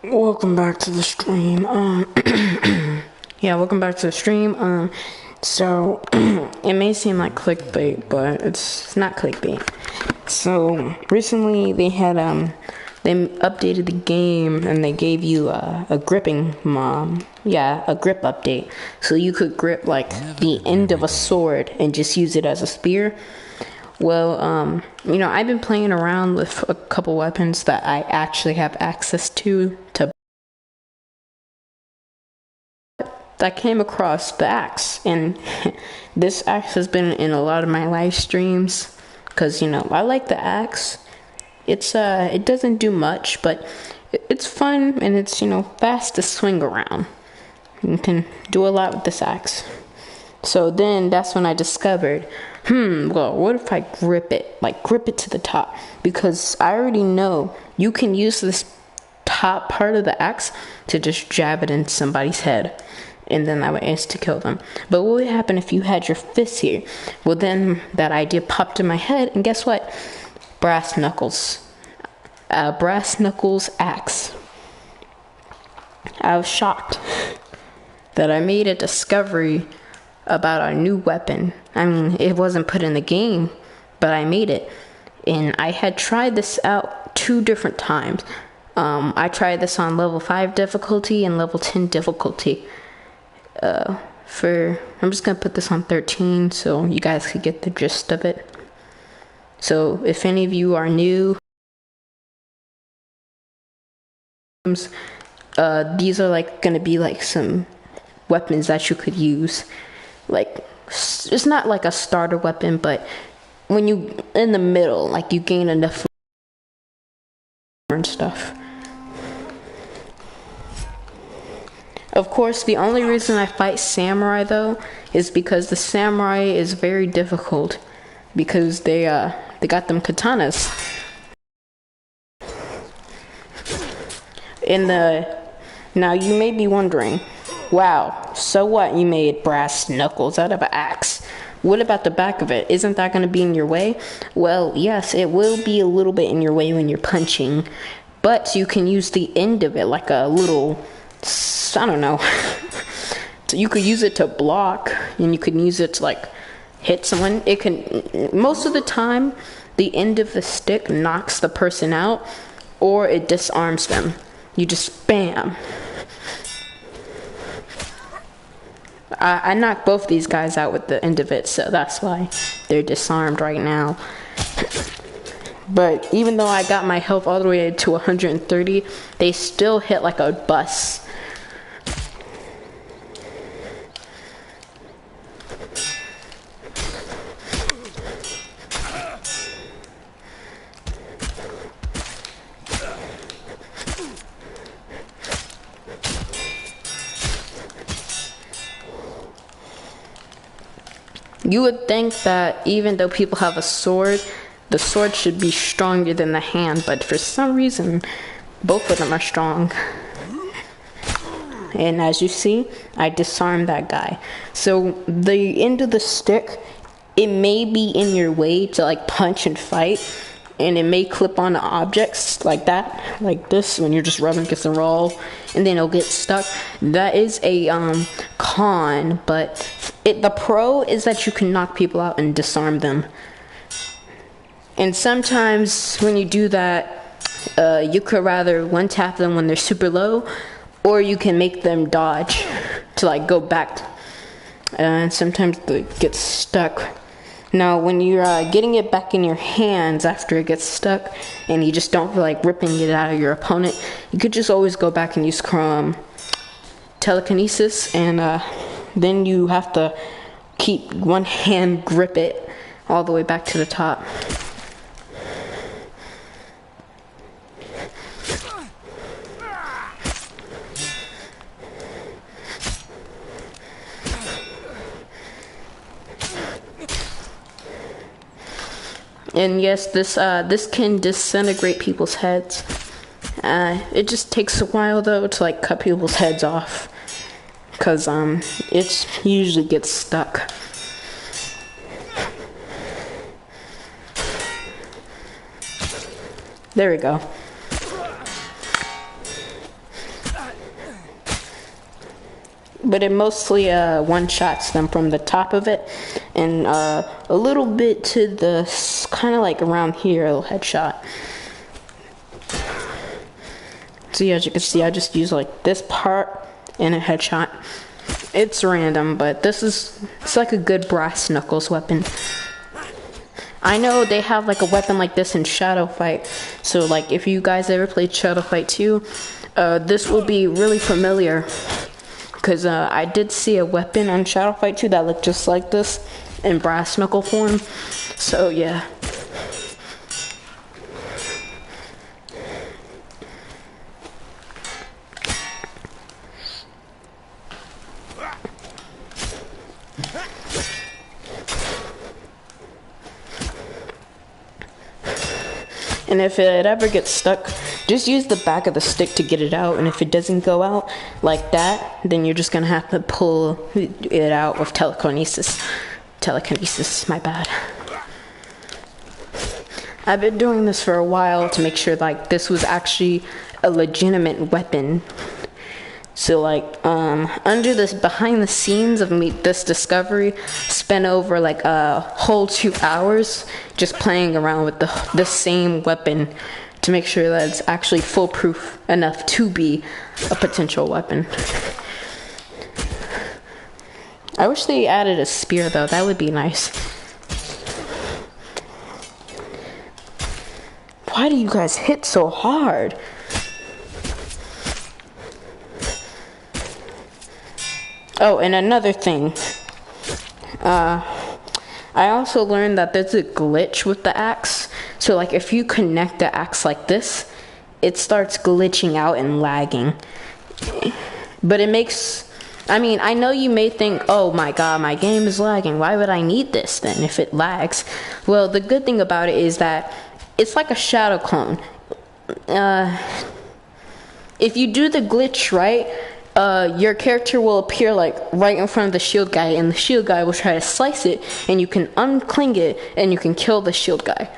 Welcome back to the stream. Yeah, welcome back to the stream. So it may seem like clickbait, but it's not clickbait. So recently they had they updated the game and they gave you a gripping a grip update. So you could grip like the end of a sword and just use it as a spear. Well, I've been playing around with a couple weapons that I actually have access to. I came across the axe, and this axe has been in a lot of my live streams, because, I like the axe. It doesn't do much, but it's fun, and it's, fast to swing around. You can do a lot with this axe. So then, that's when I discovered, well, what if I grip it to the top? Because I already know you can use this top part of the axe to just jab it in somebody's head. And then that would insta-kill them. But what would happen if you had your fist here? Well, then that idea popped in my head, and guess what? Brass knuckles. Brass knuckles axe. I was shocked that I made a discovery about a new weapon. I mean, it wasn't put in the game, but I made it. And I had tried this out 2 different times. I tried this on level 5 difficulty and level 10 difficulty. I'm just gonna put this on 13 so you guys could get the gist of it. So if any of you are new, these are like gonna be like some weapons that you could use. Like, it's not like a starter weapon, but when you in the middle, like, you gain enough and stuff. Of course, the only reason I fight samurai, though, is because the samurai is very difficult, because they got them katanas. Now you may be wondering, wow, so what? You made brass knuckles out of an axe. What about the back of it? Isn't that going to be in your way? Well, yes, it will be a little bit in your way when you're punching, but you can use the end of it like a little, I don't know. So you could use it to block, and you could use it to like hit someone. It can, most of the time, the end of the stick knocks the person out, or it disarms them. You just bam. I knocked both these guys out with the end of it, so that's why they're disarmed right now. But even though I got my health all the way to 130, they still hit like a bus. You would think that even though people have a sword, the sword should be stronger than the hand, but for some reason, both of them are strong. And as you see, I disarmed that guy. So the end of the stick, it may be in your way to like punch and fight, and it may clip on objects like that, like this, when you're just rubbing against the wall, and then it'll get stuck. That is a con, but the pro is that you can knock people out and disarm them. And sometimes when you do that, you could rather one tap them when they're super low, or you can make them dodge to like go back. And sometimes they get stuck. Now, when you're getting it back in your hands after it gets stuck, and you just don't feel like ripping it out of your opponent, you could just always go back and use telekinesis, and then you have to keep one hand grip it all the way back to the top. And yes, this can disintegrate people's heads. It just takes a while though to like cut people's heads off, because it usually gets stuck. There we go. but it mostly one-shots them from the top of it, and a little bit to the kind of like around here, a little headshot. So yeah, as you can see, I just use like this part in a headshot. It's random, but it's like a good brass knuckles weapon. I know they have like a weapon like this in Shadow Fight, so like if you guys ever played Shadow Fight 2, this will be really familiar, because I did see a weapon on Shadow Fight 2 that looked just like this in brass knuckle form. So yeah. And if it ever gets stuck, just use the back of the stick to get it out. And if it doesn't go out like that, then you're just gonna have to pull it out with telekinesis. Telekinesis, my bad. I've been doing this for a while to make sure like this was actually a legitimate weapon. So like under this, behind the scenes of this discovery, spent over like a whole 2 hours just playing around with the same weapon to make sure that it's actually foolproof enough to be a potential weapon. I wish they added a spear though, that would be nice. Why do you guys hit so hard? Oh, and another thing, I also learned that there's a glitch with the axe. So like if you connect the axe like this, it starts glitching out and lagging. But it makes, I mean, I know you may think, oh my god, my game is lagging. Why would I need this then if it lags? Well, the good thing about it is that it's like a shadow clone. If you do the glitch right, your character will appear like right in front of the shield guy, and the shield guy will try to slice it, and you can uncling it and you can kill the shield guy.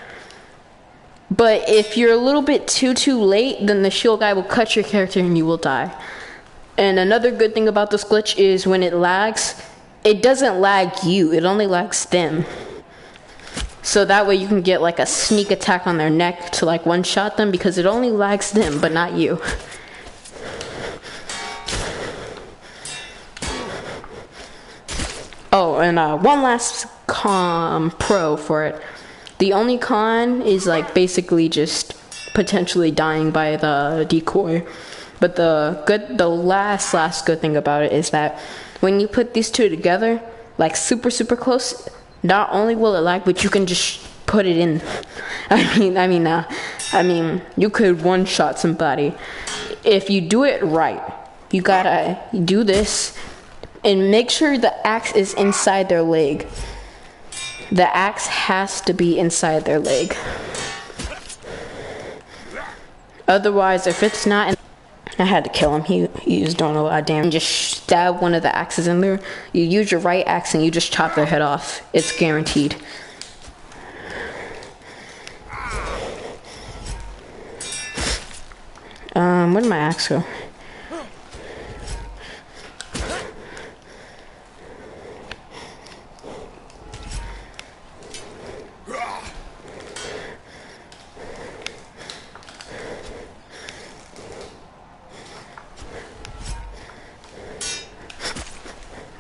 But if you're a little bit too late, then the shield guy will cut your character and you will die. And another good thing about this glitch is when it lags, it doesn't lag you, it only lags them. So that way you can get like a sneak attack on their neck to like one-shot them, because it only lags them but not you. Oh, and one last pro for it. The only con is like basically just potentially dying by the decoy. But the last good thing about it is that when you put these two together, like super close, not only will it lag, but you can just put it in. I mean, you could one-shot somebody if you do it right. You gotta do this. And make sure the axe is inside their leg. The axe has to be inside their leg. Otherwise, if it's not, I had to kill him. He was doing a lot of damage. Just stab one of the axes in there. You use your right axe and you just chop their head off. It's guaranteed. Where did my axe go?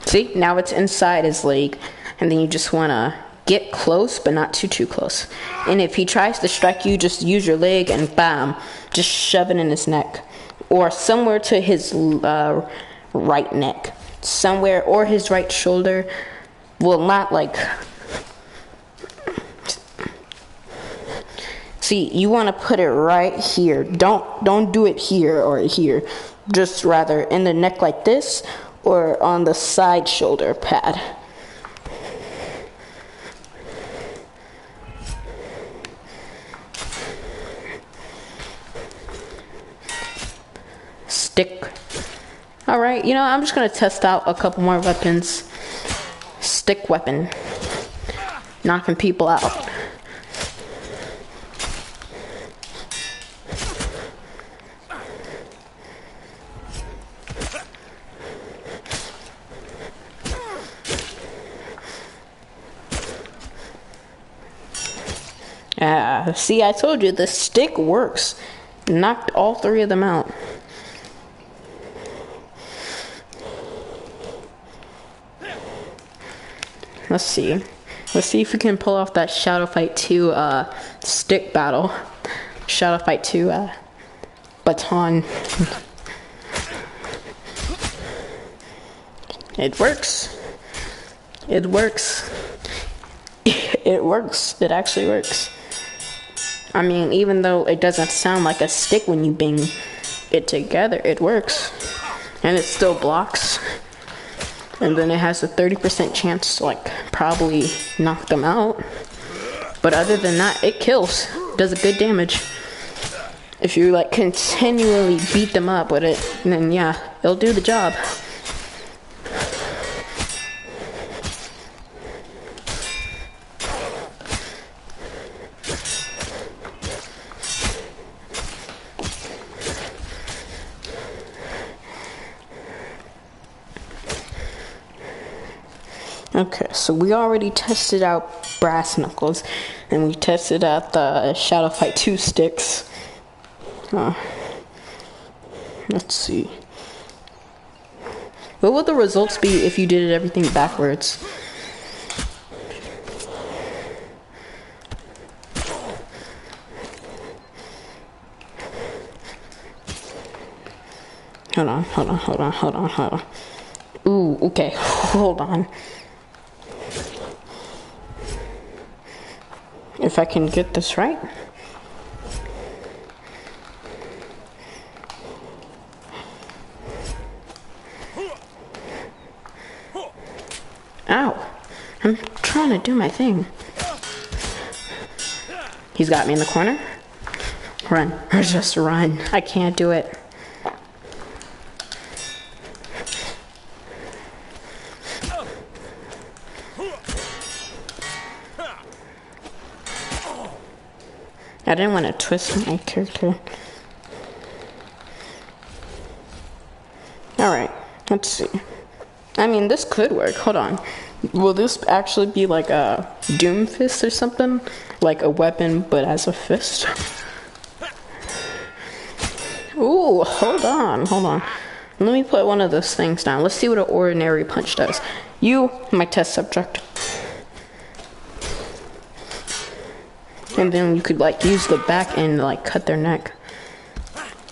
See, now it's inside his leg, and then you just want to get close, but not too close. And if he tries to strike you, just use your leg and bam, just shove it in his neck, or somewhere to his right neck, somewhere, or his right shoulder. Well, not like. See, you want to put it right here. Don't do it here or here. Just rather in the neck like this, or on the side shoulder pad. Stick. Alright, you know, I'm just gonna test out a couple more weapons. Stick weapon. Knocking people out. See, I told you, the stick works. Knocked all 3 of them out. Let's see. Let's see if we can pull off that Shadow Fight 2 stick battle. Shadow Fight 2 baton. It works. It works. It works. It actually works. I mean, even though it doesn't sound like a stick when you bang it together, it works. And it still blocks. And then it has a 30% chance to, like, probably knock them out. But other than that, it kills. Does a good damage. If you, like, continually beat them up with it, then yeah, it'll do the job. Okay, so we already tested out Brass Knuckles, and we tested out the Shadow Fight 2 sticks. Let's see. What would the results be if you did everything backwards? Hold on. Ooh, okay, hold on. If I can get this right. Ow! I'm trying to do my thing. He's got me in the corner. Run. Or just run. I can't do it. I didn't want to twist my character. Alright, let's see. I mean, this could work. Hold on. Will this actually be like a Doom Fist or something? Like a weapon, but as a fist? Ooh, hold on. Let me put one of those things down. Let's see what an ordinary punch does. You, my test subject. And then you could, like, use the back end to, like, cut their neck.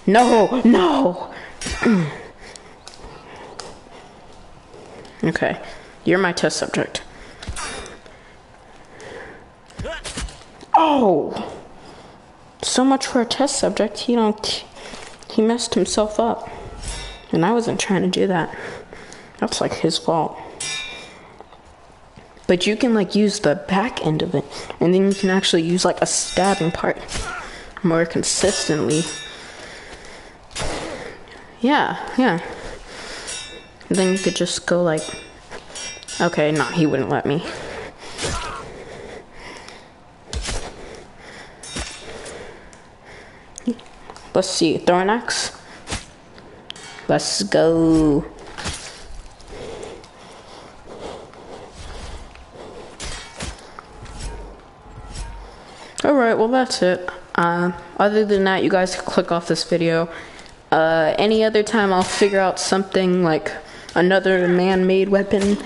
No! Okay, you're my test subject. Oh! So much for a test subject. He messed himself up. And I wasn't trying to do that. That's, like, his fault. But you can, like, use the back end of it. And then you can actually use, like, a stabbing part more consistently. Yeah. And then you could just go, like... Okay, no, he wouldn't let me. Let's see, throw an axe. Let's go. Alright, well that's it. Other than that, you guys can click off this video. Any other time I'll figure out something like another man-made weapon,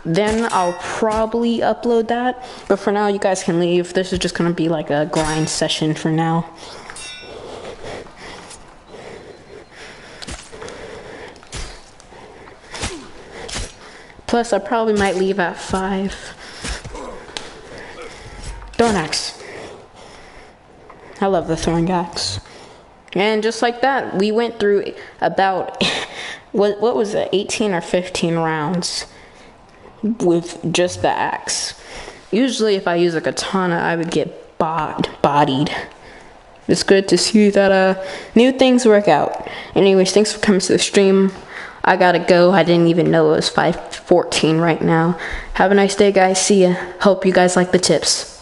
then I'll probably upload that. But for now, you guys can leave. This is just gonna be like a grind session for now. Plus, I probably might leave at 5. Thorn axe. I love the thorn axe. And just like that, we went through about, what was it, 18 or 15 rounds with just the axe. Usually if I use a katana, I would get bodied. It's good to see that new things work out. Anyways, thanks for coming to the stream. I gotta go. I didn't even know it was 5:14 right now. Have a nice day, guys. See ya. Hope you guys like the tips.